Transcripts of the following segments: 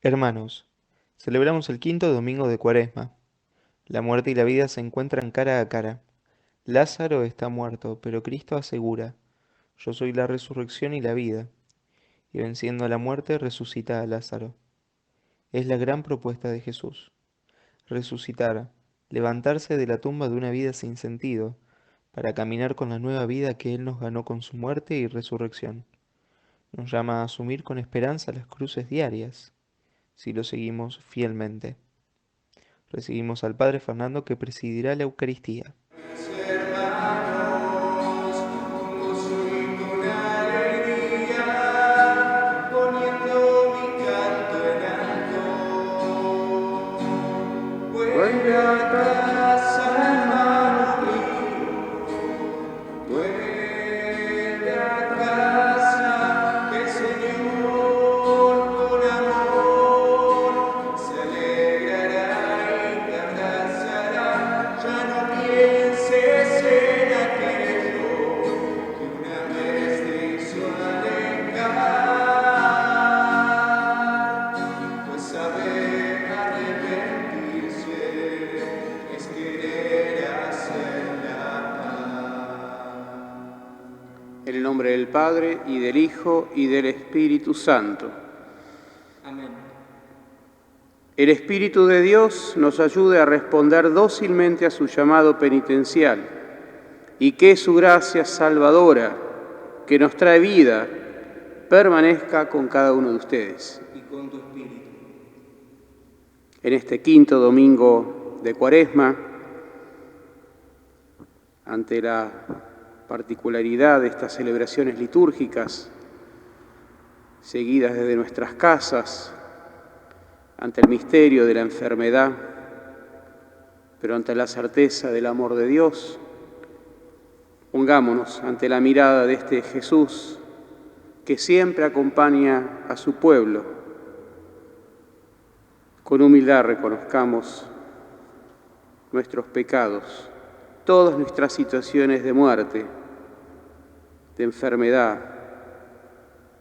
Hermanos, celebramos el quinto domingo de Cuaresma. La muerte y la vida se encuentran cara a cara. Lázaro está muerto, pero Cristo asegura, yo soy la resurrección y la vida, y venciendo a la muerte resucita a Lázaro. Es la gran propuesta de Jesús, resucitar, levantarse de la tumba de una vida sin sentido, para caminar con la nueva vida que Él nos ganó con su muerte y resurrección. Nos llama a asumir con esperanza las cruces diarias, si lo seguimos fielmente. Recibimos al Padre Fernando que presidirá la Eucaristía. Hermanos, gozo y con alegría, poniendo mi canto en alto. Vuelve a casa, hermano mío, vuelve a casa, que el Señor con amor se alegrará y te abrazará. Ya no pienses en aquello que una vez te hizo alejar, pues saber arrepentirse es querer hacer la paz. En el nombre del Padre, y del Hijo, y del Espíritu Santo. Amén. El Espíritu de Dios nos ayude a responder dócilmente a su llamado penitencial, y que su gracia salvadora, que nos trae vida, permanezca con cada uno de ustedes. Y con tu espíritu. En este quinto domingo de Cuaresma, ante la particularidad de estas celebraciones litúrgicas, seguidas desde nuestras casas, ante el misterio de la enfermedad, pero ante la certeza del amor de Dios, pongámonos ante la mirada de este Jesús que siempre acompaña a su pueblo. Con humildad reconozcamos nuestros pecados, todas nuestras situaciones de muerte, de enfermedad,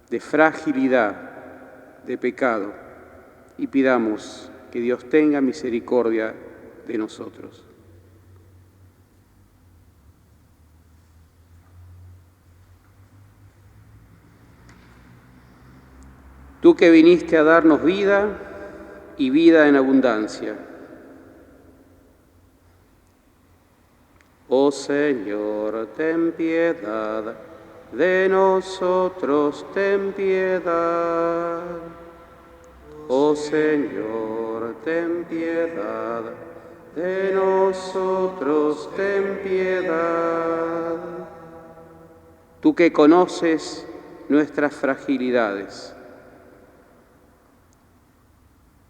de fragilidad, de pecado, y pidamos que Dios tenga misericordia de nosotros. Tú que viniste a darnos vida y vida en abundancia. Oh Señor, ten piedad de nosotros, ten piedad. Oh Señor, ten piedad de nosotros, ten piedad. Tú que conoces nuestras fragilidades.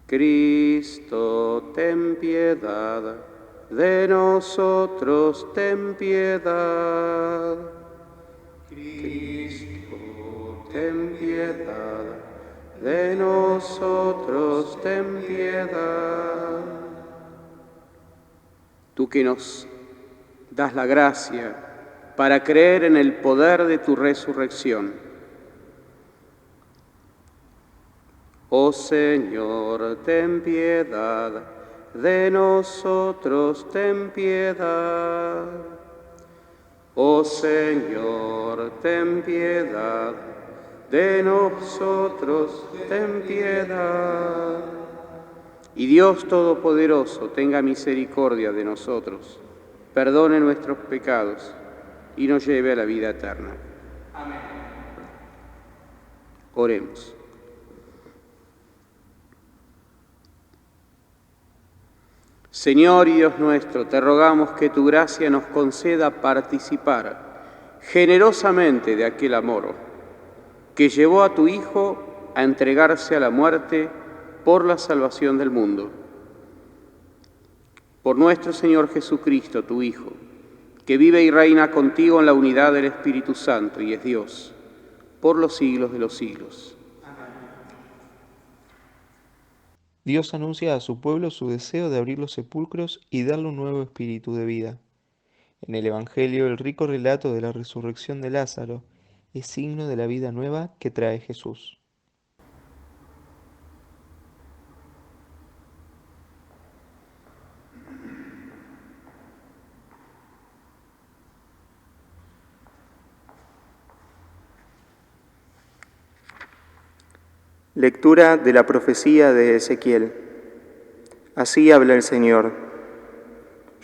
Cristo, ten piedad de nosotros, ten piedad. Cristo, ten piedad de nosotros, ten piedad. Tú que nos das la gracia para creer en el poder de tu resurrección. Oh Señor, ten piedad de nosotros, ten piedad. Oh Señor, ten piedad de nosotros, ten piedad. Y Dios Todopoderoso tenga misericordia de nosotros, perdone nuestros pecados y nos lleve a la vida eterna. Amén. Oremos. Señor y Dios nuestro, te rogamos que tu gracia nos conceda participar generosamente de aquel amor que llevó a tu Hijo a entregarse a la muerte por la salvación del mundo. Por nuestro Señor Jesucristo, tu Hijo, que vive y reina contigo en la unidad del Espíritu Santo y es Dios, por los siglos de los siglos. Dios anuncia a su pueblo su deseo de abrir los sepulcros y darle un nuevo espíritu de vida. En el Evangelio, el rico relato de la resurrección de Lázaro es signo de la vida nueva que trae Jesús. Lectura de la profecía de Ezequiel. Así habla el Señor.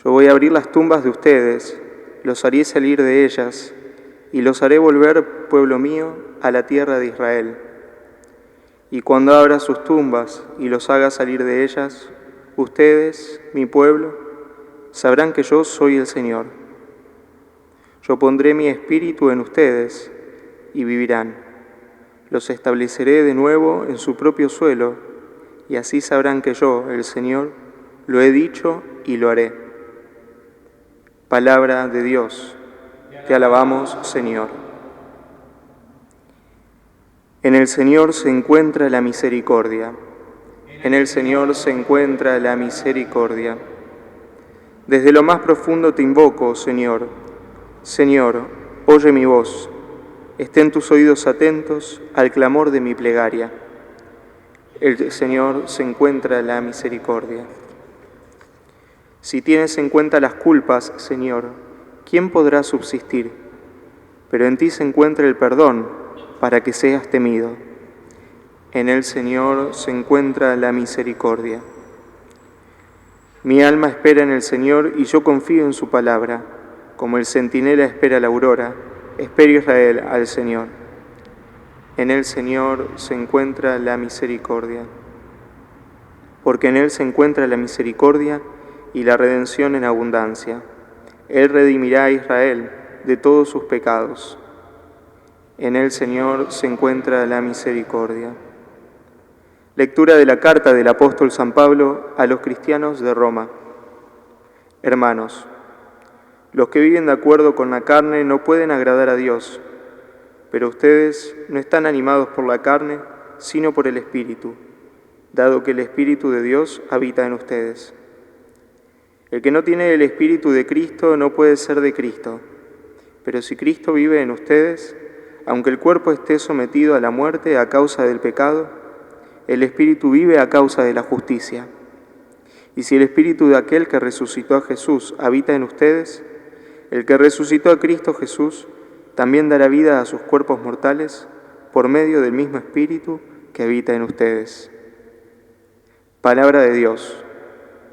Yo voy a abrir las tumbas de ustedes, los haré salir de ellas, y los haré volver, pueblo mío, a la tierra de Israel. Y cuando abra sus tumbas y los haga salir de ellas, ustedes, mi pueblo, sabrán que yo soy el Señor. Yo pondré mi espíritu en ustedes y vivirán. Los estableceré de nuevo en su propio suelo, y así sabrán que yo, el Señor, lo he dicho y lo haré. Palabra de Dios. Te alabamos, Señor. En el Señor se encuentra la misericordia. En el Señor se encuentra la misericordia. Desde lo más profundo te invoco, Señor. Señor, oye mi voz. Estén tus oídos atentos al clamor de mi plegaria. El Señor se encuentra la misericordia. Si tienes en cuenta las culpas, Señor, ¿quién podrá subsistir? Pero en ti se encuentra el perdón, para que seas temido. En el Señor se encuentra la misericordia. Mi alma espera en el Señor y yo confío en su palabra. Como el centinela espera la aurora, espera Israel al Señor. En el Señor se encuentra la misericordia. Porque en Él se encuentra la misericordia y la redención en abundancia. Él redimirá a Israel de todos sus pecados. En el Señor se encuentra la misericordia. Lectura de la carta del apóstol San Pablo a los cristianos de Roma. Hermanos, los que viven de acuerdo con la carne no pueden agradar a Dios, pero ustedes no están animados por la carne, sino por el Espíritu, dado que el Espíritu de Dios habita en ustedes. El que no tiene el Espíritu de Cristo no puede ser de Cristo, pero si Cristo vive en ustedes, aunque el cuerpo esté sometido a la muerte a causa del pecado, el Espíritu vive a causa de la justicia. Y si el Espíritu de aquel que resucitó a Jesús habita en ustedes, el que resucitó a Cristo Jesús también dará vida a sus cuerpos mortales por medio del mismo Espíritu que habita en ustedes. Palabra de Dios.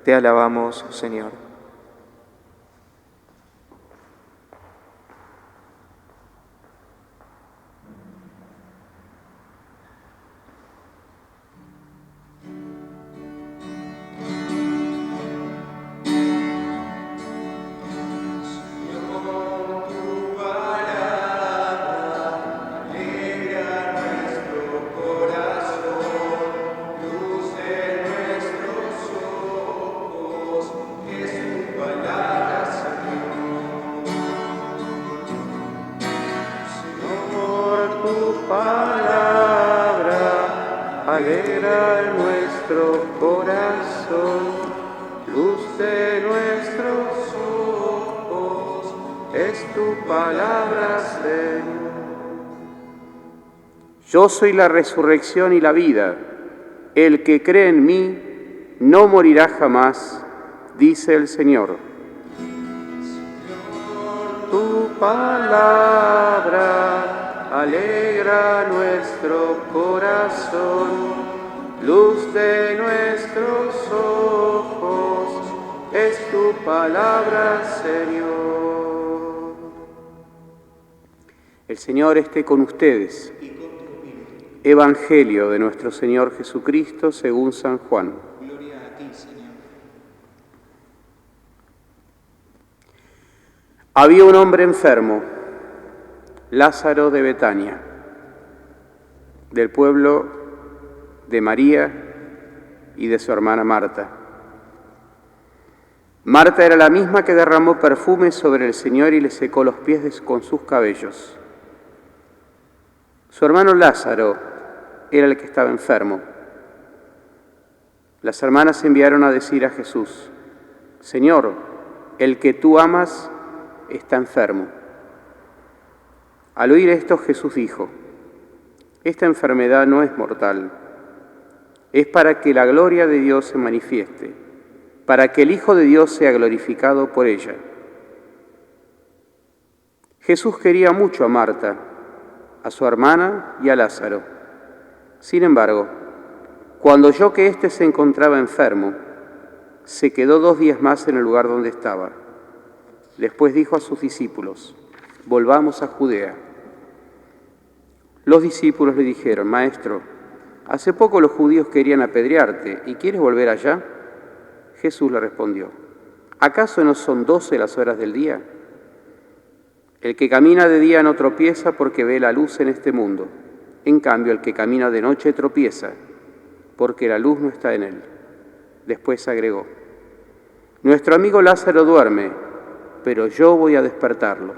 Te alabamos, Señor. Alegra nuestro corazón, luz de nuestros ojos, es tu palabra, Señor. Yo soy la resurrección y la vida. El que cree en mí no morirá jamás, dice el Señor. Tu palabra alegra nuestro corazón, luz de nuestros ojos, es tu palabra, Señor. El Señor esté con ustedes. Evangelio de nuestro Señor Jesucristo según San Juan. Gloria a ti, Señor. Había un hombre enfermo, Lázaro de Betania, del pueblo de María y de su hermana Marta. Marta era la misma que derramó perfume sobre el Señor y le secó los pies con sus cabellos. Su hermano Lázaro era el que estaba enfermo. Las hermanas enviaron a decir a Jesús: Señor, el que tú amas está enfermo. Al oír esto, Jesús dijo: esta enfermedad no es mortal, es para que la gloria de Dios se manifieste, para que el Hijo de Dios sea glorificado por ella. Jesús quería mucho a Marta, a su hermana y a Lázaro. Sin embargo, cuando oyó que éste se encontraba enfermo, se quedó 2 días más en el lugar donde estaba. Después dijo a sus discípulos: «Volvamos a Judea». Los discípulos le dijeron: «Maestro, hace poco los judíos querían apedrearte, ¿y quieres volver allá?». Jesús le respondió: ¿acaso no son 12 las horas del día? El que camina de día no tropieza porque ve la luz en este mundo. En cambio, el que camina de noche tropieza porque la luz no está en él. Después agregó: «Nuestro amigo Lázaro duerme, pero yo voy a despertarlo».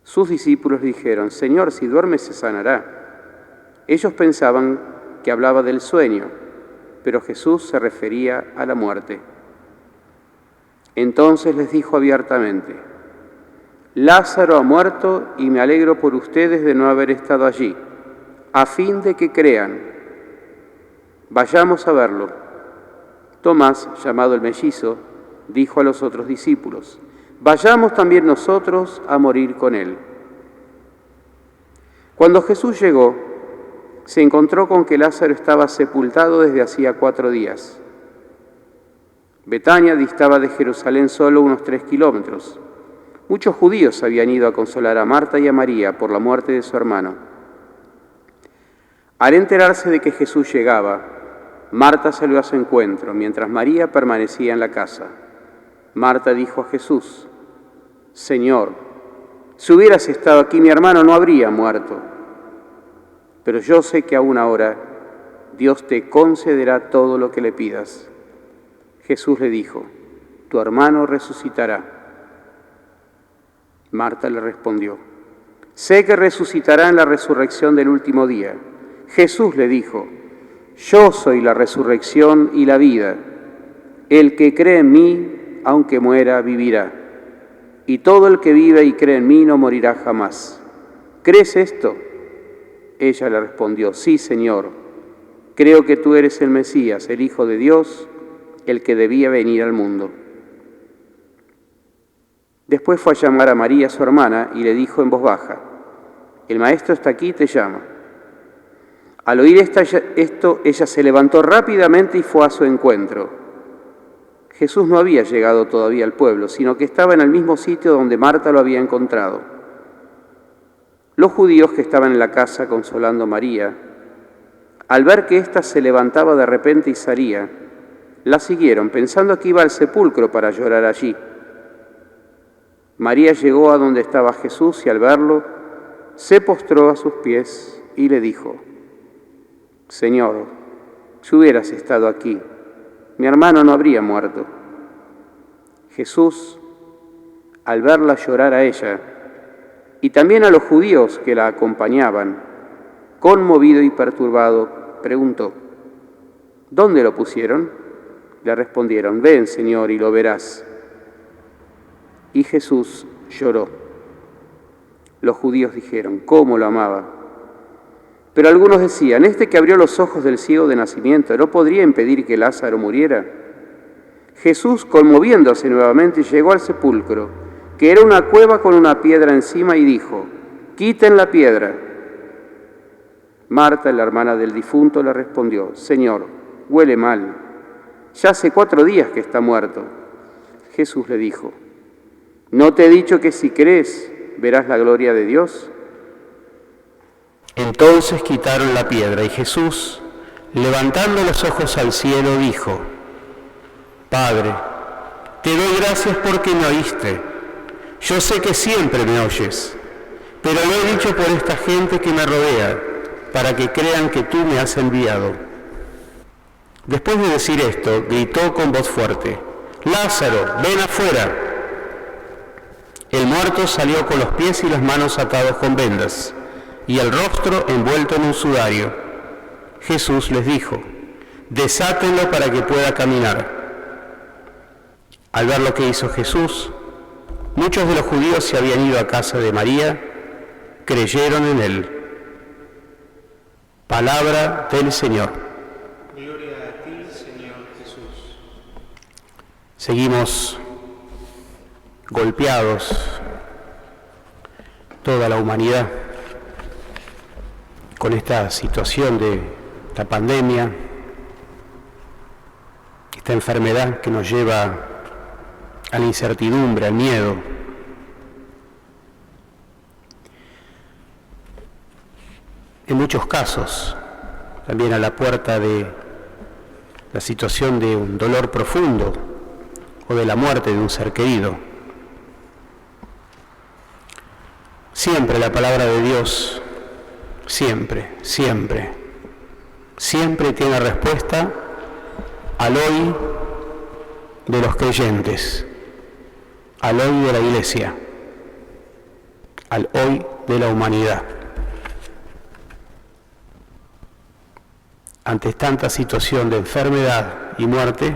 Sus discípulos dijeron: «Señor, si duerme se sanará». Ellos pensaban que hablaba del sueño, pero Jesús se refería a la muerte. Entonces les dijo abiertamente: «Lázaro ha muerto y me alegro por ustedes de no haber estado allí, a fin de que crean. Vayamos a verlo». Tomás, llamado el mellizo, dijo a los otros discípulos: «Vayamos también nosotros a morir con él». Cuando Jesús llegó, se encontró con que Lázaro estaba sepultado desde hacía 4 días. Betania distaba de Jerusalén solo unos 3 kilómetros. Muchos judíos habían ido a consolar a Marta y a María por la muerte de su hermano. Al enterarse de que Jesús llegaba, Marta salió a su encuentro, mientras María permanecía en la casa. Marta dijo a Jesús: «Señor, si hubieras estado aquí, mi hermano no habría muerto. Pero yo sé que aún ahora Dios te concederá todo lo que le pidas». Jesús le dijo: «Tu hermano resucitará». Marta le respondió: «Sé que resucitará en la resurrección del último día». Jesús le dijo: «Yo soy la resurrección y la vida. El que cree en mí, aunque muera, vivirá. Y todo el que vive y cree en mí no morirá jamás. ¿Crees esto?». Ella le respondió: «Sí, Señor. Creo que tú eres el Mesías, el Hijo de Dios, el que debía venir al mundo». Después fue a llamar a María, su hermana, y le dijo en voz baja: «El Maestro está aquí y te llama». Al oír esto, ella se levantó rápidamente y fue a su encuentro. Jesús no había llegado todavía al pueblo, sino que estaba en el mismo sitio donde Marta lo había encontrado. Los judíos que estaban en la casa consolando a María, al ver que ésta se levantaba de repente y salía, la siguieron, pensando que iba al sepulcro para llorar allí. María llegó a donde estaba Jesús y al verlo, se postró a sus pies y le dijo: «Señor, si hubieras estado aquí, mi hermano no habría muerto». Jesús, al verla llorar a ella, y también a los judíos que la acompañaban, conmovido y perturbado, preguntó: «¿Dónde lo pusieron?». Le respondieron: «Ven, Señor, y lo verás». Y Jesús lloró. Los judíos dijeron: «¿Cómo lo amaba?». Pero algunos decían: «Este que abrió los ojos del ciego de nacimiento, ¿no podría impedir que Lázaro muriera?». Jesús, conmoviéndose nuevamente, llegó al sepulcro, que era una cueva con una piedra encima, y dijo: «Quiten la piedra». Marta, la hermana del difunto, le respondió: «Señor, huele mal. Ya hace 4 días que está muerto». Jesús le dijo: «¿No te he dicho que si crees, verás la gloria de Dios?». Entonces quitaron la piedra y Jesús, levantando los ojos al cielo, dijo: «Padre, te doy gracias porque me oíste. Yo sé que siempre me oyes, pero lo he dicho por esta gente que me rodea, para que crean que tú me has enviado». Después de decir esto, gritó con voz fuerte: «Lázaro, ven afuera». El muerto salió con los pies y las manos atados con vendas, y el rostro envuelto en un sudario. Jesús les dijo: «Desátenlo para que pueda caminar». Al ver lo que hizo Jesús, muchos de los judíos se habían ido a casa de María, creyeron en él. Palabra del Señor. Gloria a ti, Señor Jesús. Seguimos golpeados, toda la humanidad, con esta situación de esta pandemia, esta enfermedad que nos lleva a la incertidumbre, al miedo. En muchos casos, también a la puerta de la situación de un dolor profundo o de la muerte de un ser querido. Siempre la palabra de Dios, siempre tiene respuesta al hoy de los creyentes, al hoy de la Iglesia, al hoy de la humanidad. Ante tanta situación de enfermedad y muerte,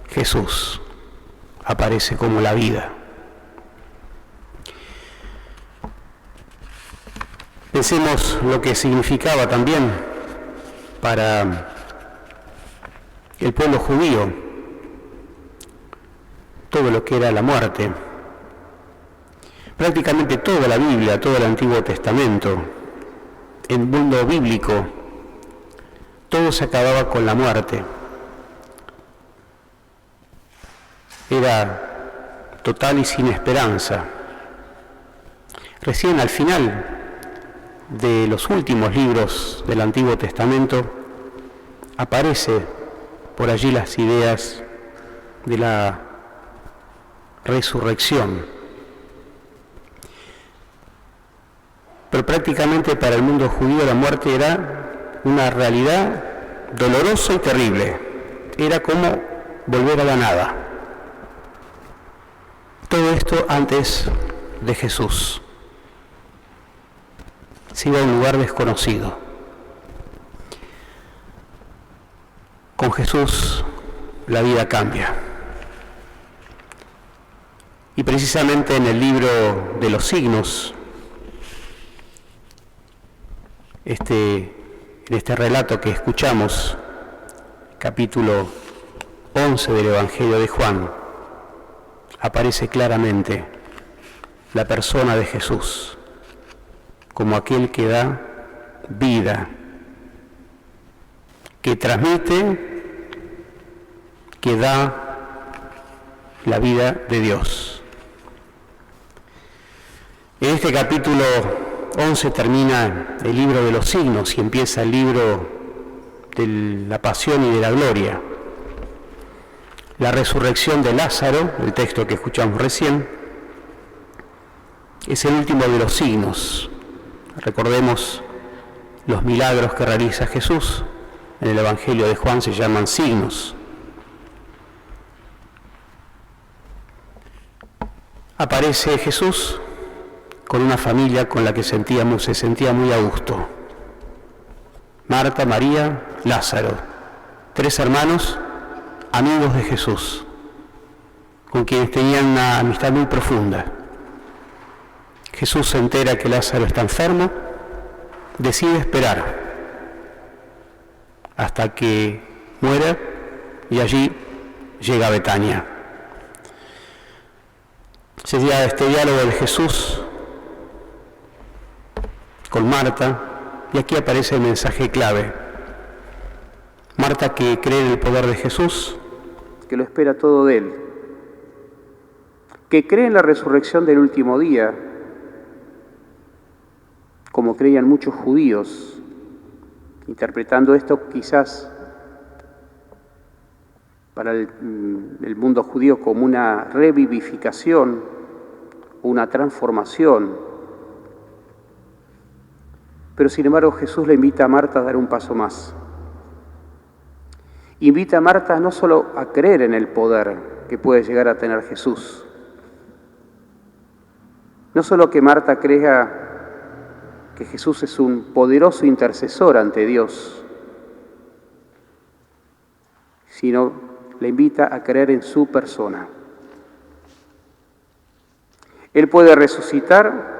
Jesús aparece como la vida. Pensemos lo que significaba también para el pueblo judío todo lo que era la muerte. Prácticamente toda la Biblia, todo el Antiguo Testamento, el mundo bíblico, todo se acababa con la muerte. Era total y sin esperanza. Recién al final de los últimos libros del Antiguo Testamento aparece por allí las ideas de la resurrección. Pero prácticamente para el mundo judío la muerte era una realidad dolorosa y terrible. Era como volver a la nada. Todo esto antes de Jesús. Se iba a un lugar desconocido. Con Jesús la vida cambia. Y precisamente en el libro de los signos, en este relato que escuchamos, capítulo 11 del Evangelio de Juan, aparece claramente la persona de Jesús como aquel que da vida, que transmite, que da la vida de Dios. En este capítulo 11 termina el libro de los signos y empieza el libro de la pasión y de la gloria. La resurrección de Lázaro, el texto que escuchamos recién, es el último de los signos. Recordemos los milagros que realiza Jesús. En el Evangelio de Juan se llaman signos. Aparece Jesús con una familia con la que se sentía muy a gusto. Marta, María, Lázaro, 3 hermanos, amigos de Jesús, con quienes tenían una amistad muy profunda. Jesús se entera que Lázaro está enfermo, decide esperar hasta que muera y allí llega a Betania. Sería este diálogo de Jesús con Marta, y aquí aparece el mensaje clave. Marta, que cree en el poder de Jesús, que lo espera todo de Él, que cree en la resurrección del último día, como creían muchos judíos, interpretando esto quizás para el mundo judío como una revivificación, una transformación. Pero sin embargo Jesús le invita a Marta a dar un paso más. Invita a Marta no solo a creer en el poder que puede llegar a tener Jesús, no solo que Marta crea que Jesús es un poderoso intercesor ante Dios, sino le invita a creer en su persona. Él puede resucitar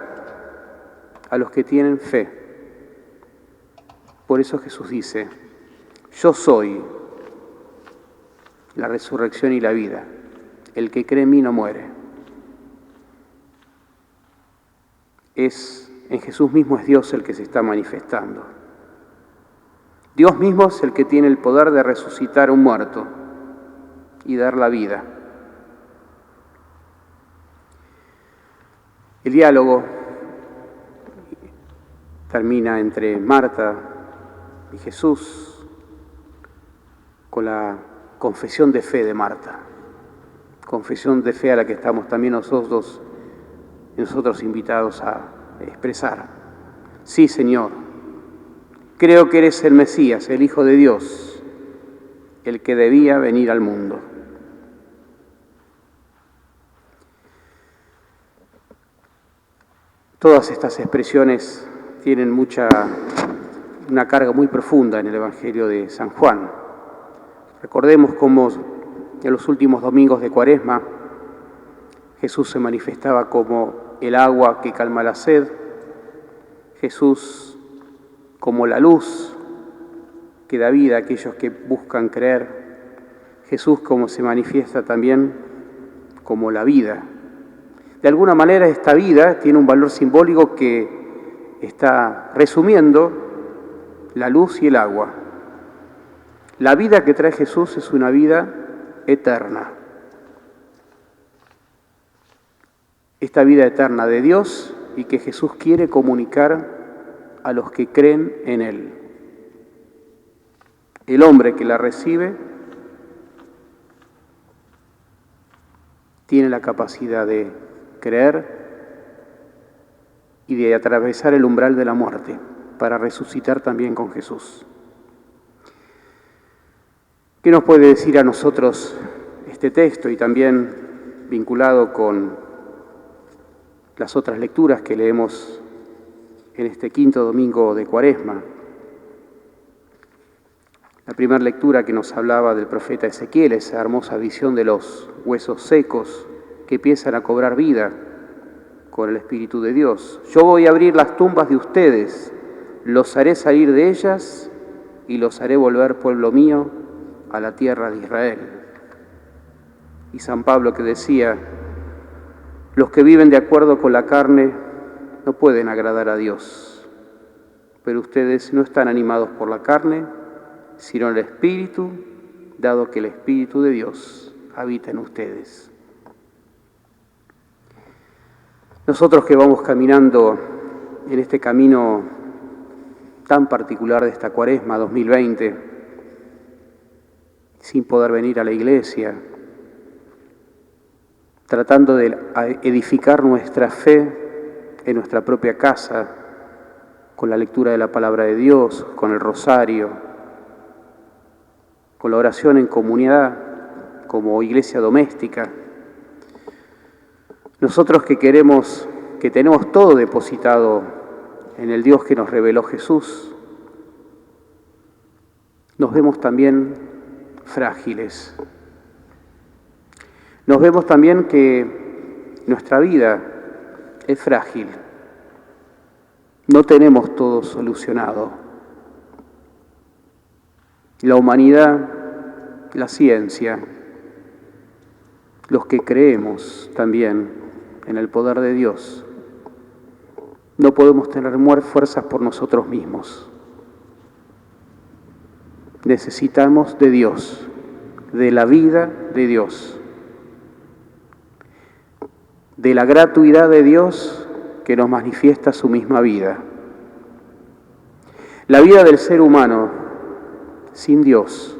a los que tienen fe. Por eso Jesús dice: yo soy la resurrección y la vida. El que cree en mí no muere. Es en Jesús mismo es Dios el que se está manifestando. Dios mismo es el que tiene el poder de resucitar a un muerto y dar la vida. El diálogo termina entre Marta y Jesús con la confesión de fe de Marta, confesión de fe a la que estamos también nosotros invitados a expresar. Sí, Señor, creo que eres el Mesías, el Hijo de Dios, el que debía venir al mundo. Todas estas expresiones tienen una carga muy profunda en el Evangelio de San Juan. Recordemos cómo en los últimos domingos de Cuaresma Jesús se manifestaba como el agua que calma la sed, Jesús como la luz que da vida a aquellos que buscan creer, Jesús como se manifiesta también como la vida. De alguna manera esta vida tiene un valor simbólico que está resumiendo la luz y el agua. La vida que trae Jesús es una vida eterna. Esta vida eterna de Dios y que Jesús quiere comunicar a los que creen en Él. El hombre que la recibe tiene la capacidad de creer y de atravesar el umbral de la muerte para resucitar también con Jesús. ¿Qué nos puede decir a nosotros este texto y también vinculado con las otras lecturas que leemos en este quinto domingo de Cuaresma? La primera lectura que nos hablaba del profeta Ezequiel, esa hermosa visión de los huesos secos que empiezan a cobrar vida con el Espíritu de Dios. Yo voy a abrir las tumbas de ustedes, los haré salir de ellas y los haré volver, pueblo mío, a la tierra de Israel. Y San Pablo que decía, los que viven de acuerdo con la carne no pueden agradar a Dios, pero ustedes no están animados por la carne, sino el Espíritu, dado que el Espíritu de Dios habita en ustedes. Nosotros que vamos caminando en este camino tan particular de esta Cuaresma 2020, sin poder venir a la iglesia, tratando de edificar nuestra fe en nuestra propia casa, con la lectura de la palabra de Dios, con el rosario, con la oración en comunidad, como iglesia doméstica. Nosotros que tenemos todo depositado en el Dios que nos reveló Jesús, nos vemos también frágiles. Nos vemos también que nuestra vida es frágil. No tenemos todo solucionado. La humanidad, la ciencia, los que creemos también en el poder de Dios, no podemos tener fuerzas por nosotros mismos. Necesitamos de Dios, de la vida de Dios, de la gratuidad de Dios que nos manifiesta su misma vida. La vida del ser humano sin Dios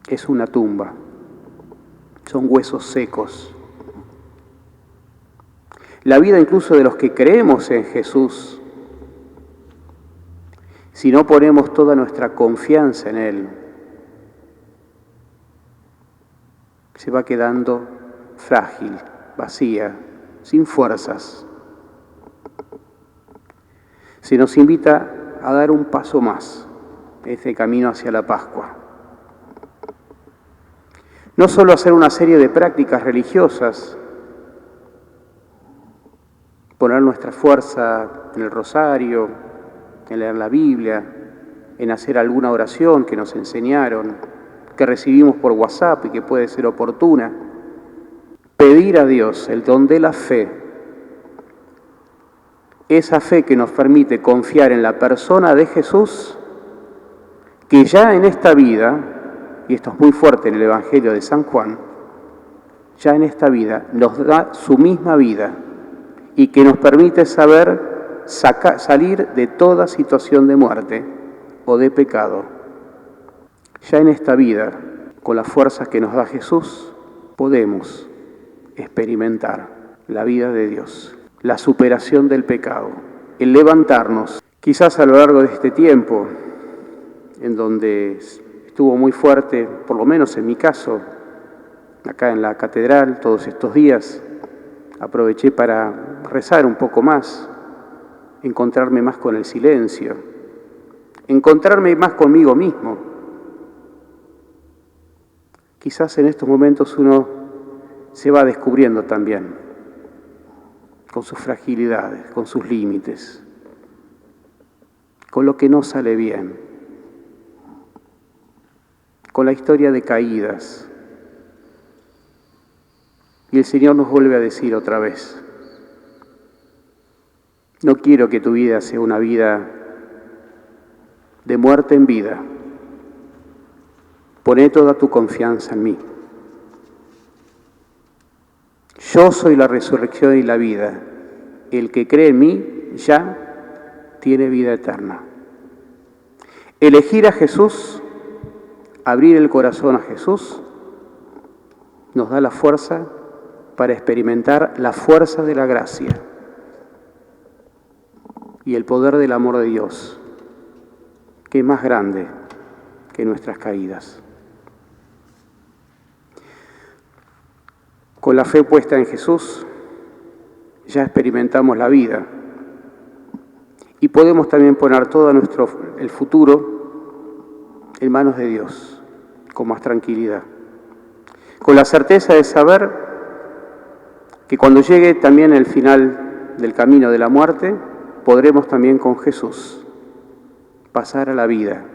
es una tumba, son huesos secos. La vida incluso de los que creemos en Jesús, si no ponemos toda nuestra confianza en Él, se va quedando frágil, vacía, sin fuerzas. Se nos invita a dar un paso más en este camino hacia la Pascua. No solo hacer una serie de prácticas religiosas, poner nuestra fuerza en el rosario, en leer la Biblia, en hacer alguna oración que nos enseñaron, que recibimos por WhatsApp y que puede ser oportuna. Pedir a Dios el don de la fe esa fe que nos permite confiar en la persona de Jesús, que ya en esta vida, y esto es muy fuerte en el Evangelio de San Juan, ya en esta vida nos da su misma vida y que nos permite salir de toda situación de muerte o de pecado. Ya en esta vida, con las fuerzas que nos da Jesús, podemos experimentar la vida de Dios, la superación del pecado, el levantarnos. Quizás a lo largo de este tiempo, en donde estuvo muy fuerte, por lo menos en mi caso, acá en la catedral, todos estos días, aproveché para rezar un poco más, encontrarme más con el silencio, encontrarme más conmigo mismo. Quizás en estos momentos uno se va descubriendo también, con sus fragilidades, con sus límites, con lo que no sale bien, con la historia de caídas. Y el Señor nos vuelve a decir otra vez: no quiero que tu vida sea una vida de muerte en vida. Poné toda tu confianza en mí. Yo soy la resurrección y la vida. El que cree en mí ya tiene vida eterna. Elegir a Jesús, abrir el corazón a Jesús, nos da la fuerza para experimentar la fuerza de la gracia y el poder del amor de Dios, que es más grande que nuestras caídas. Con la fe puesta en Jesús, ya experimentamos la vida y podemos también poner todo el futuro en manos de Dios, con más tranquilidad, con la certeza de saber que cuando llegue también el final del camino de la muerte, podremos también con Jesús pasar a la vida,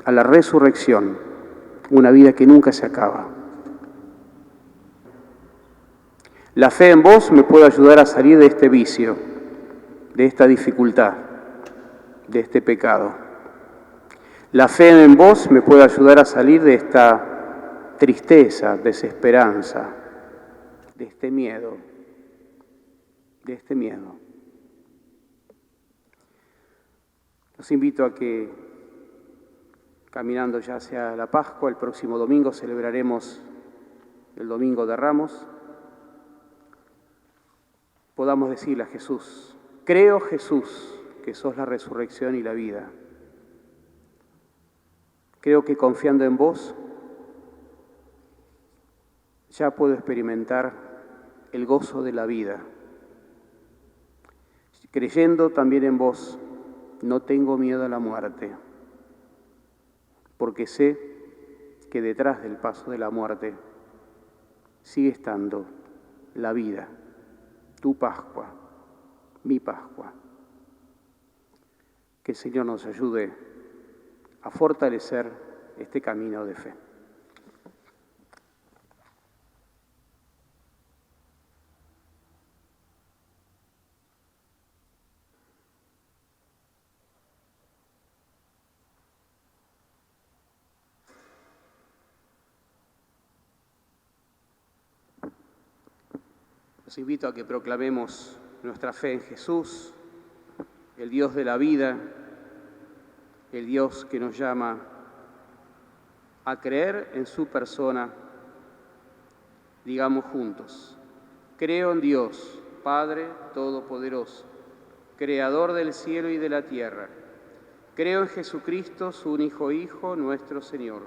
a la resurrección, una vida que nunca se acaba. La fe en vos me puede ayudar a salir de este vicio, de esta dificultad, de este pecado. La fe en vos me puede ayudar a salir de esta tristeza, desesperanza, de este miedo, Los invito a que, caminando ya hacia la Pascua, el próximo domingo celebraremos el Domingo de Ramos, podamos decirle a Jesús: creo, Jesús, que sos la resurrección y la vida. Creo que confiando en vos ya puedo experimentar el gozo de la vida. Creyendo también en vos, no tengo miedo a la muerte, porque sé que detrás del paso de la muerte sigue estando la vida, tu Pascua, mi Pascua. Que el Señor nos ayude a fortalecer este camino de fe. Los invito a que proclamemos nuestra fe en Jesús, el Dios de la vida, el Dios que nos llama a creer en su persona. Digamos juntos: creo en Dios, Padre Todopoderoso, Creador del cielo y de la tierra. Creo en Jesucristo, su único Hijo, nuestro Señor,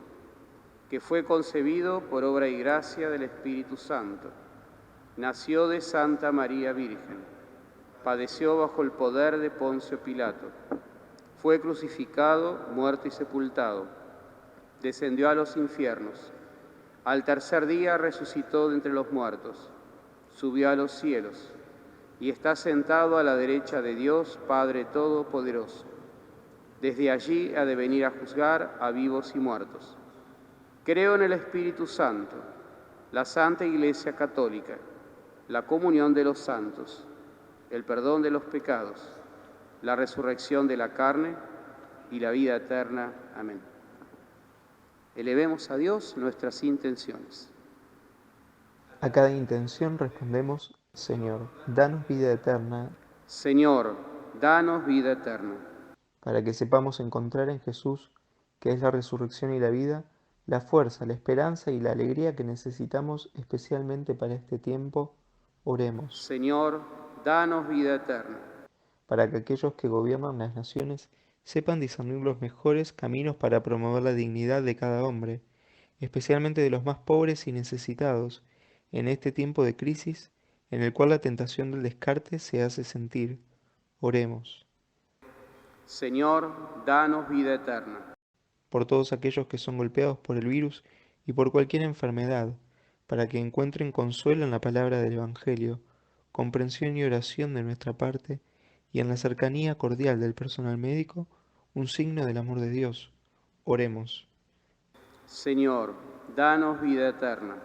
que fue concebido por obra y gracia del Espíritu Santo. Nació de Santa María Virgen, padeció bajo el poder de Poncio Pilato, fue crucificado, muerto y sepultado, descendió a los infiernos, al tercer día resucitó de entre los muertos, subió a los cielos y está sentado a la derecha de Dios Padre Todopoderoso. Desde allí ha de venir a juzgar a vivos y muertos. Creo en el Espíritu Santo, la Santa Iglesia Católica, la comunión de los santos, el perdón de los pecados, la resurrección de la carne y la vida eterna. Amén. Elevemos a Dios nuestras intenciones. A cada intención respondemos, Señor, danos vida eterna, Señor, danos vida eterna. para que sepamos encontrar en Jesús, que es la resurrección y la vida, la fuerza, la esperanza y la alegría que necesitamos especialmente para este tiempo. Oremos. Señor, danos vida eterna. Para que aquellos que gobiernan las naciones sepan discernir los mejores caminos para promover la dignidad de cada hombre, especialmente de los más pobres y necesitados, en este tiempo de crisis en el cual la tentación del descarte se hace sentir. Oremos. Señor, danos vida eterna. Por todos aquellos que son golpeados por el virus y por cualquier enfermedad, para que encuentren consuelo en la palabra del Evangelio, comprensión y oración de nuestra parte, y en la cercanía cordial del personal médico, un signo del amor de Dios. Oremos. Señor, danos vida eterna.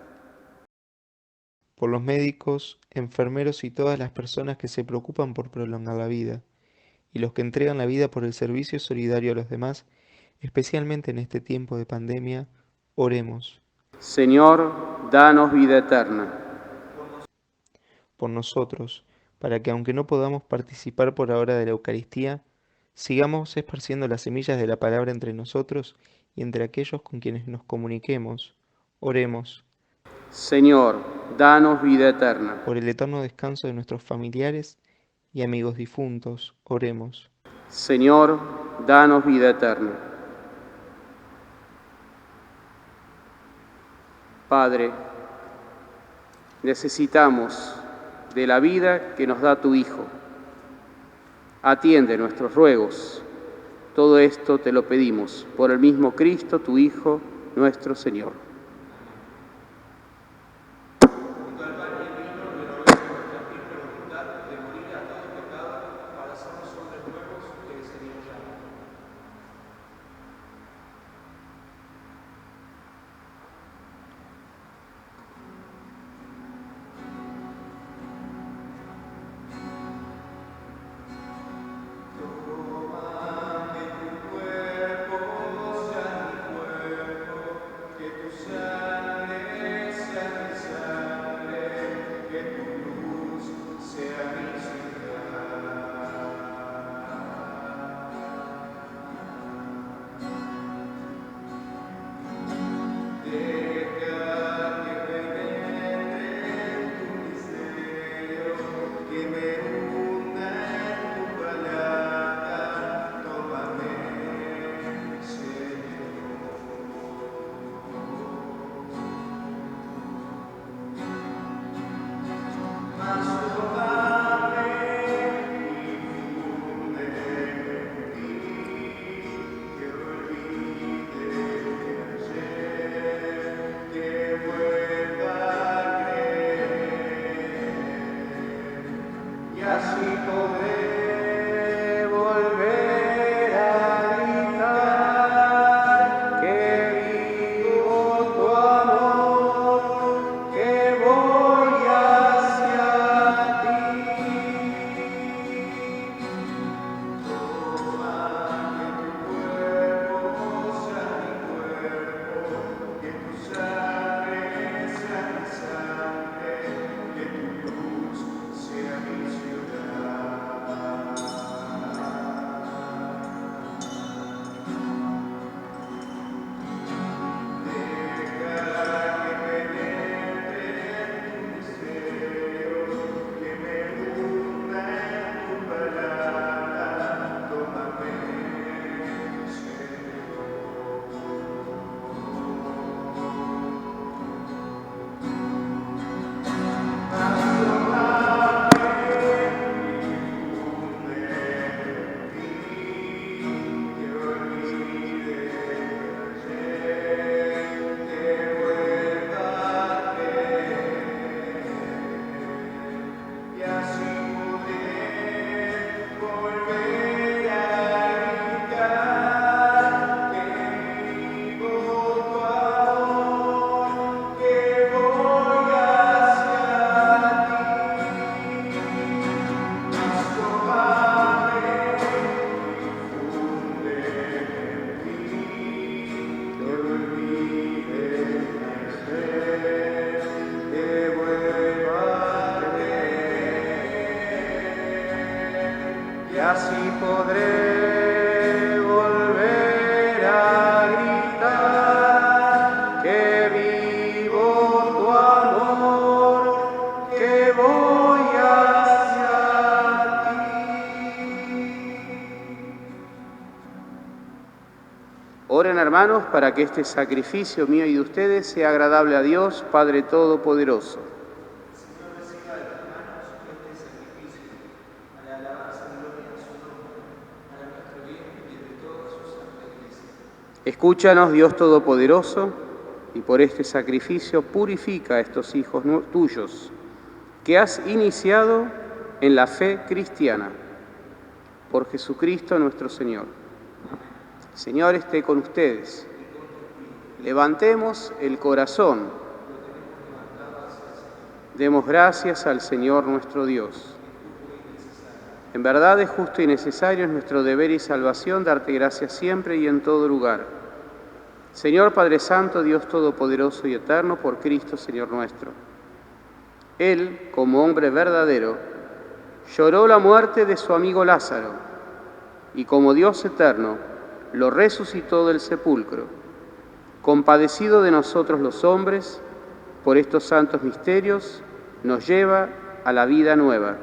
Por los médicos, enfermeros y todas las personas que se preocupan por prolongar la vida, y los que entregan la vida por el servicio solidario a los demás, especialmente en este tiempo de pandemia, oremos. Señor, danos vida eterna. Por nosotros, para que aunque no podamos participar por ahora de la Eucaristía, sigamos esparciendo las semillas de la palabra entre nosotros y entre aquellos con quienes nos comuniquemos. Oremos. Señor, danos vida eterna. Por el eterno descanso de nuestros familiares y amigos difuntos, oremos. Señor, danos vida eterna. Padre, necesitamos de la vida que nos da tu Hijo. Atiende nuestros ruegos. Todo esto te lo pedimos por el mismo Cristo, tu Hijo, nuestro Señor. Oren, hermanos, para que este sacrificio mío y de ustedes sea agradable a Dios, Padre Todopoderoso. Escúchanos, Dios Todopoderoso, y por este sacrificio purifica a estos hijos tuyos, que has iniciado en la fe cristiana. Por Jesucristo nuestro Señor. Señor esté con ustedes. Levantemos el corazón. Demos gracias al Señor nuestro Dios. En verdad es justo y necesario, es nuestro deber y salvación darte gracias siempre y en todo lugar. Señor Padre Santo, Dios Todopoderoso y Eterno, por Cristo Señor nuestro. Él, como hombre verdadero, lloró la muerte de su amigo Lázaro, y como Dios eterno, lo resucitó del sepulcro. Compadecido de nosotros los hombres, por estos santos misterios, nos lleva a la vida nueva.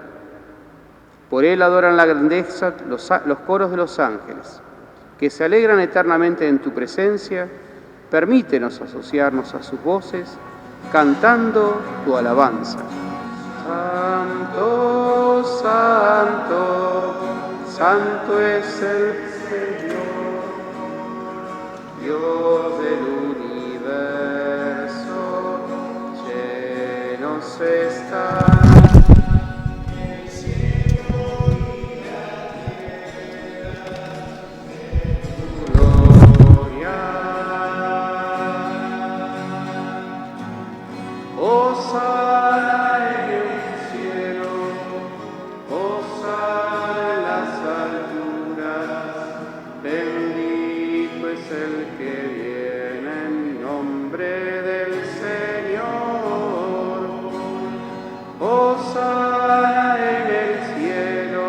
Por él adoran la grandeza los coros de los ángeles, que se alegran eternamente en tu presencia. Permítenos asociarnos a sus voces, cantando tu alabanza. Santo, santo, santo es el Señor, Dios del universo, llenos están el cielo y la tierra de tu gloria. Hosana en el cielo, hosana en las alturas, bendito es el que viene en nombre del Señor. Hosana en el cielo,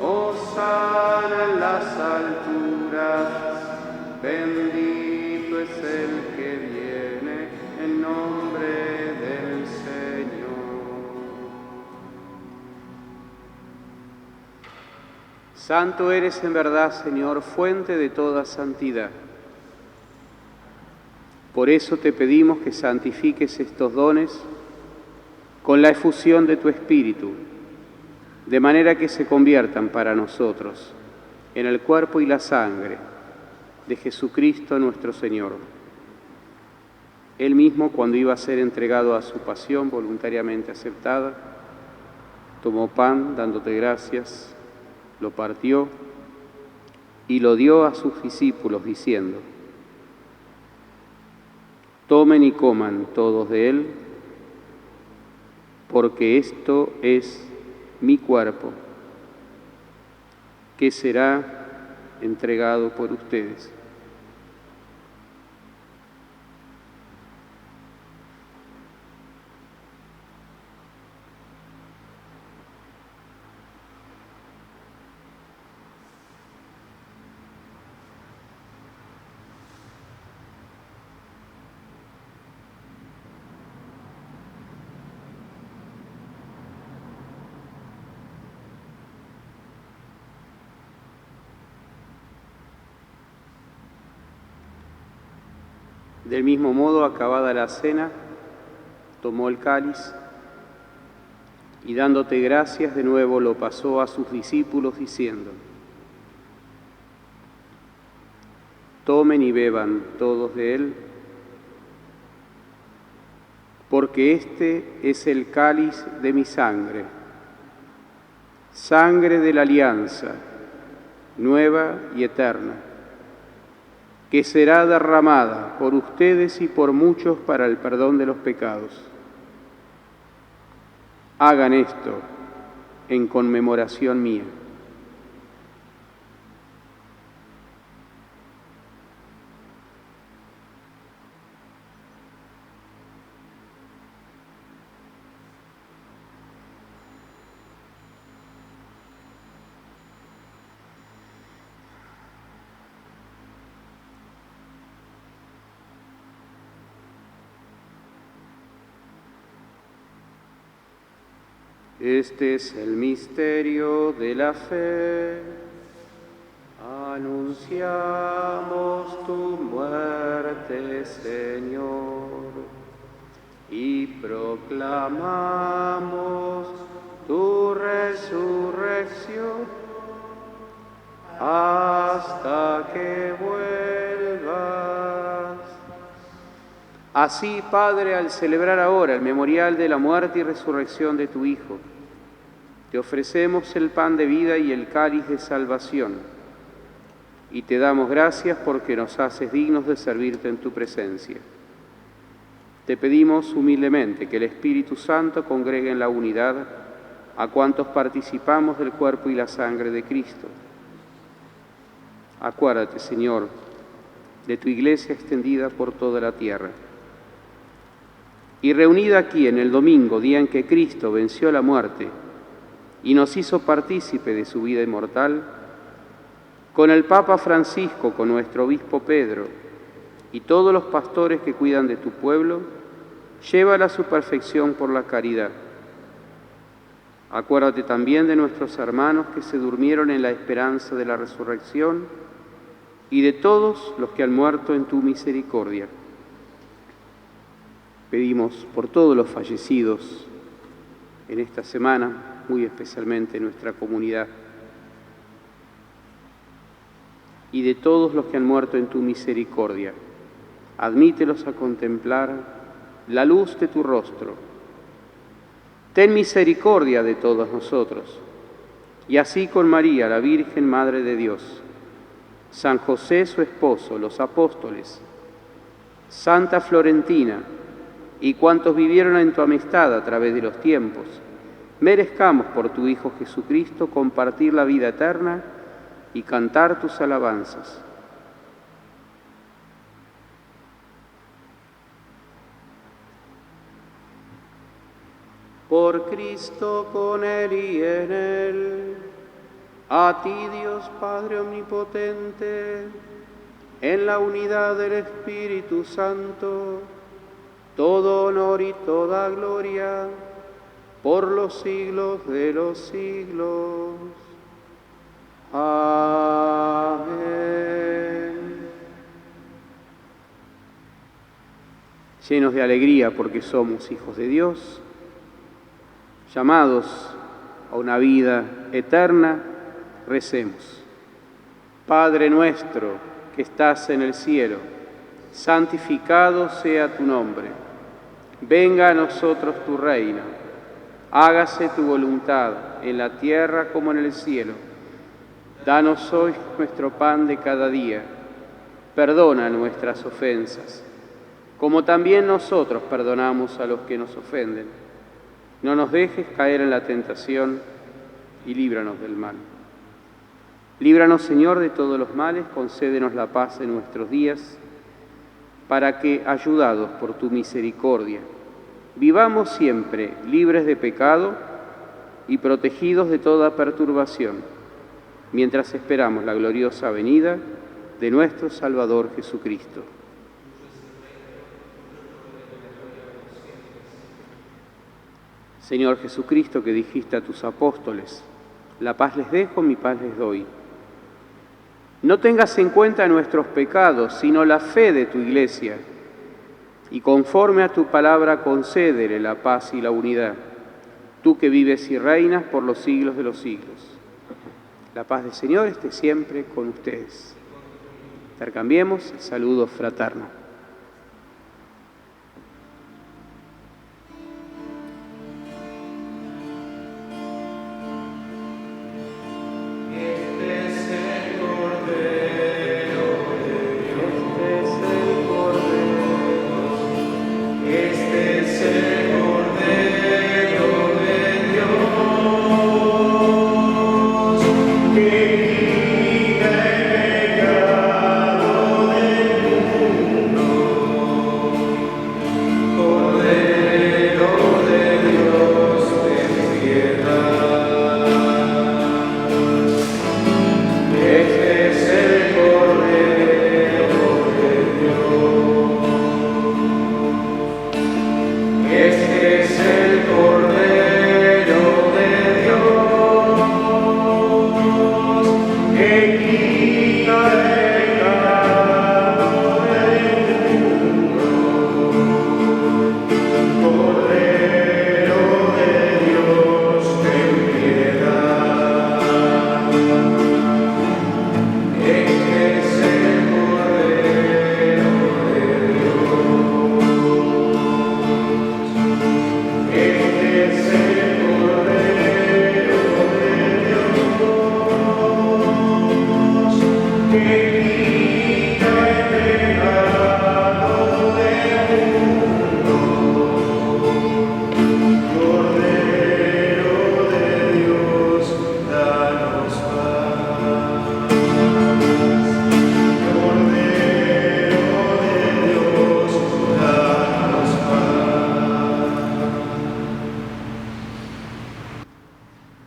hosana en las alturas, bendito es el que viene en nombre del Señor. Santo eres en verdad, Señor, fuente de toda santidad. Por eso te pedimos que santifiques estos dones con la efusión de tu Espíritu, de manera que se conviertan para nosotros en el cuerpo y la sangre de Jesucristo nuestro Señor. Él mismo, cuando iba a ser entregado a su pasión voluntariamente aceptada, tomó pan, dándote gracias, lo partió y lo dio a sus discípulos, diciendo: tomen y coman todos de él, porque esto es mi cuerpo, que será entregado por ustedes. Del mismo modo, acabada la cena, tomó el cáliz y dándote gracias de nuevo lo pasó a sus discípulos diciendo: tomen y beban todos de él, porque este es el cáliz de mi sangre, sangre de la alianza, nueva y eterna, que será derramada por ustedes y por muchos para el perdón de los pecados. Hagan esto en conmemoración mía. Este es el misterio de la fe. Anunciamos muerte, Señor, y proclamamos tu resurrección hasta que vuelvas. Así, Padre, al celebrar ahora el memorial de la muerte y resurrección de tu Hijo, te ofrecemos el pan de vida y el cáliz de salvación, y te damos gracias porque nos haces dignos de servirte en tu presencia. Te pedimos humildemente que el Espíritu Santo congregue en la unidad a cuantos participamos del cuerpo y la sangre de Cristo. Acuérdate, Señor, de tu Iglesia extendida por toda la tierra. Y reunida aquí en el domingo, día en que Cristo venció la muerte y nos hizo partícipe de su vida inmortal, con el Papa Francisco, con nuestro obispo Pedro y todos los pastores que cuidan de tu pueblo, llévala a su perfección por la caridad. Acuérdate también de nuestros hermanos que se durmieron en la esperanza de la resurrección y de todos los que han muerto en tu misericordia. Pedimos por todos los fallecidos en esta semana, muy especialmente en nuestra comunidad, y de todos los que han muerto en tu misericordia. Admítelos a contemplar la luz de tu rostro. Ten misericordia de todos nosotros, y así con María, la Virgen Madre de Dios, San José su esposo, los apóstoles, Santa Florentina, y cuantos vivieron en tu amistad a través de los tiempos, merezcamos por tu Hijo Jesucristo compartir la vida eterna y cantar tus alabanzas. Por Cristo, con Él y en Él, a ti Dios Padre Omnipotente, en la unidad del Espíritu Santo, todo honor y toda gloria, por los siglos de los siglos. Amén. Llenos de alegría porque somos hijos de Dios, llamados a una vida eterna, recemos. Padre nuestro que estás en el cielo, santificado sea tu nombre. Venga a nosotros tu reino. Hágase tu voluntad en la tierra como en el cielo. Danos hoy nuestro pan de cada día. Perdona nuestras ofensas, como también nosotros perdonamos a los que nos ofenden. No nos dejes caer en la tentación y líbranos del mal. Líbranos, Señor, de todos los males, concédenos la paz en nuestros días, para que, ayudados por tu misericordia, vivamos siempre libres de pecado y protegidos de toda perturbación, mientras esperamos la gloriosa venida de nuestro Salvador Jesucristo. Señor Jesucristo, que dijiste a tus apóstoles, la paz les dejo, mi paz les doy. No tengas en cuenta nuestros pecados, sino la fe de tu Iglesia, y conforme a tu palabra concédele la paz y la unidad, tú que vives y reinas por los siglos de los siglos. La paz del Señor esté siempre con ustedes. Intercambiemos el saludo fraterno.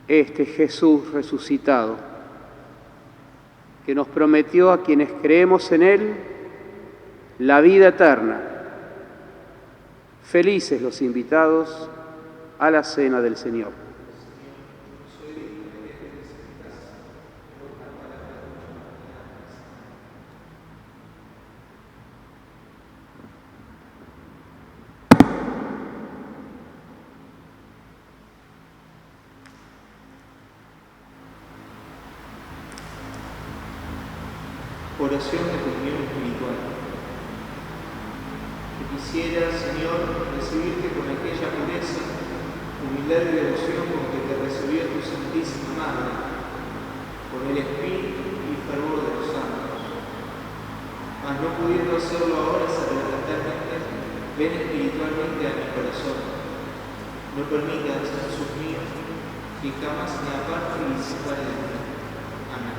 Este Jesús resucitado, que nos prometió a quienes creemos en Él la vida eterna. Felices los invitados a la cena del Señor. Oración de comunión espiritual. Que quisiera, Señor, recibirte con aquella pureza, humildad y devoción con que te recibió tu Santísima Madre, con el espíritu y fervor de los santos. Mas no pudiendo hacerlo ahora sacramentalmente, ven espiritualmente a mi corazón. No permitas, Jesús mío, que jamás me aparte ni separe de ti. Amén.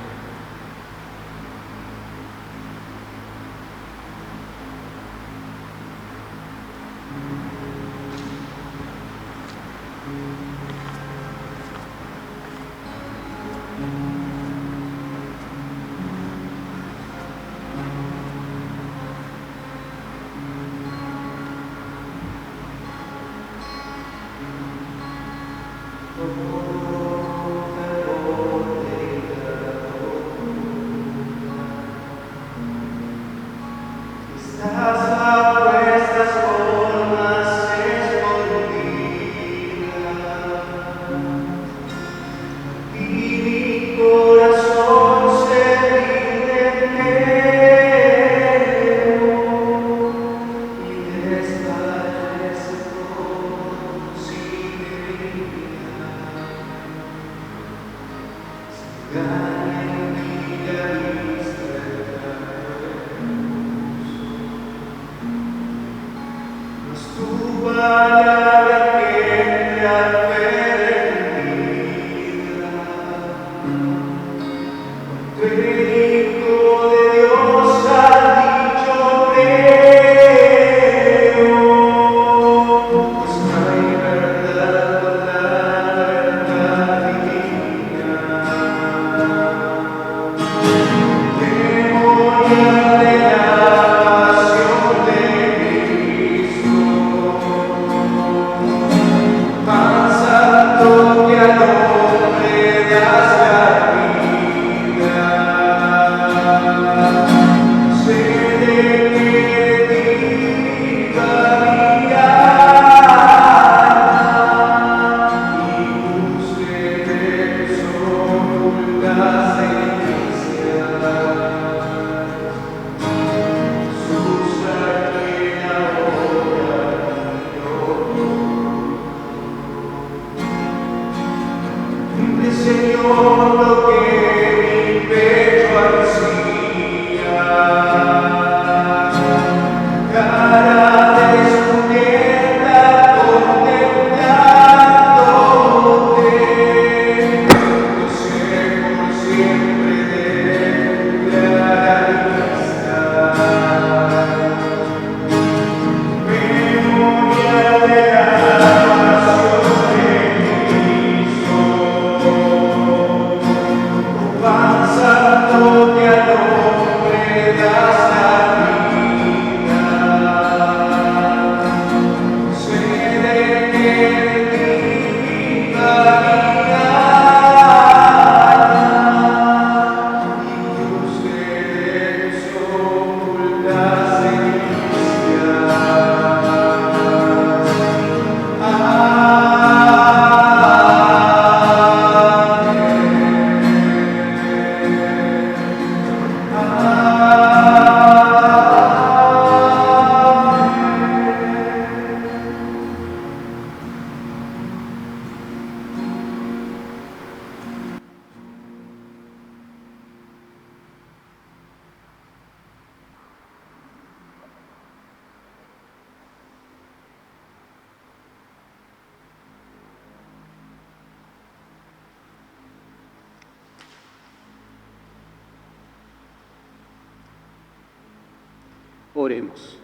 Oremos.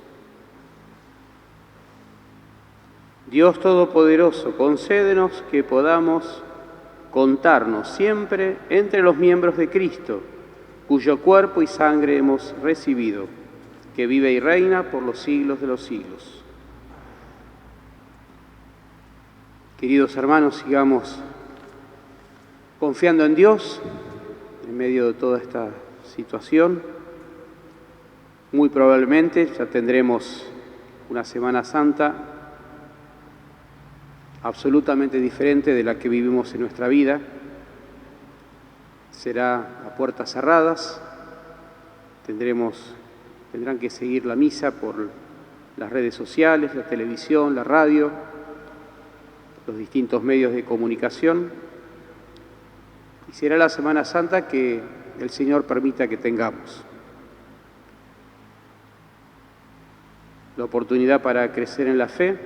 Dios Todopoderoso, concédenos que podamos contarnos siempre entre los miembros de Cristo, cuyo cuerpo y sangre hemos recibido, que vive y reina por los siglos de los siglos. Queridos hermanos, sigamos confiando en Dios en medio de toda esta situación. Muy probablemente ya tendremos una Semana Santa absolutamente diferente de la que vivimos en nuestra vida. Será a puertas cerradas, tendrán que seguir la misa por las redes sociales, la televisión, la radio, los distintos medios de comunicación. Y será la Semana Santa que el Señor permita que tengamos. La oportunidad para crecer en la fe,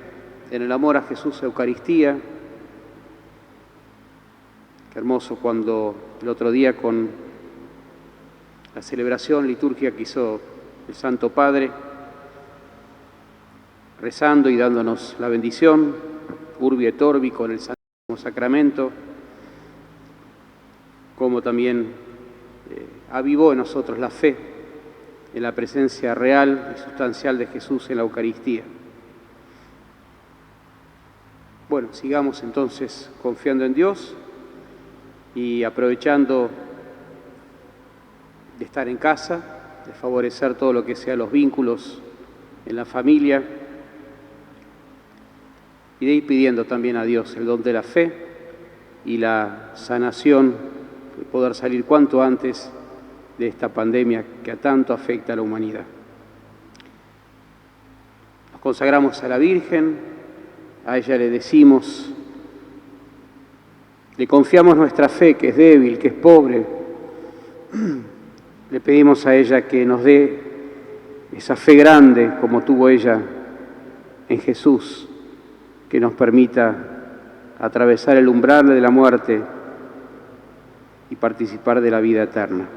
en el amor a Jesús, Eucaristía. Qué hermoso cuando el otro día con la celebración liturgia que hizo el Santo Padre, rezando y dándonos la bendición, Urbi et Orbi, con el Santísimo Sacramento, como también avivó en nosotros la fe en la presencia real y sustancial de Jesús en la Eucaristía. Bueno, sigamos entonces confiando en Dios y aprovechando de estar en casa, de favorecer todo lo que sea los vínculos en la familia y de ir pidiendo también a Dios el don de la fe y la sanación, de poder salir cuanto antes de esta pandemia que a tanto afecta a la humanidad. Nos consagramos a la Virgen, a ella le decimos, le confiamos nuestra fe, que es débil, que es pobre. Le pedimos a ella que nos dé esa fe grande como tuvo ella en Jesús, que nos permita atravesar el umbral de la muerte y participar de la vida eterna.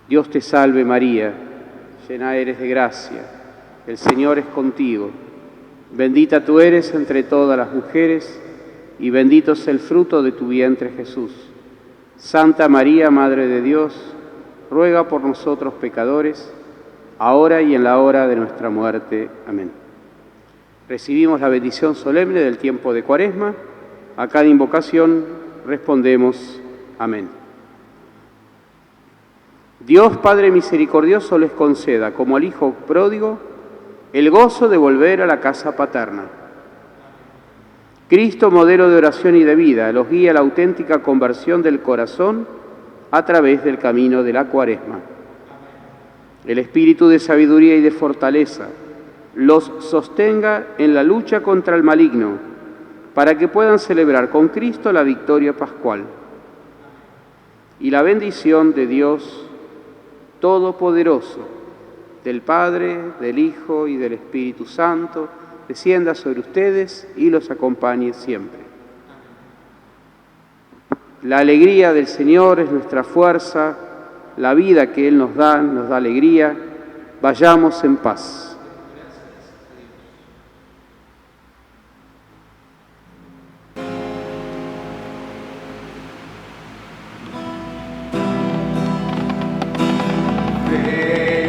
Dios te salve María, llena eres de gracia, el Señor es contigo. Bendita tú eres entre todas las mujeres, y bendito es el fruto de tu vientre, Jesús. Santa María, Madre de Dios, ruega por nosotros pecadores, ahora y en la hora de nuestra muerte. Amén. Recibimos la bendición solemne del tiempo de Cuaresma. A cada invocación respondemos amén. Dios Padre misericordioso les conceda, como al Hijo pródigo, el gozo de volver a la casa paterna. Cristo, modelo de oración y de vida, los guía a la auténtica conversión del corazón a través del camino de la Cuaresma. El espíritu de sabiduría y de fortaleza los sostenga en la lucha contra el maligno, para que puedan celebrar con Cristo la victoria pascual. Y la bendición de Dios Todopoderoso, del Padre, del Hijo y del Espíritu Santo, descienda sobre ustedes y los acompañe siempre. La alegría del Señor es nuestra fuerza, la vida que Él nos da alegría. Vayamos en paz. Ven.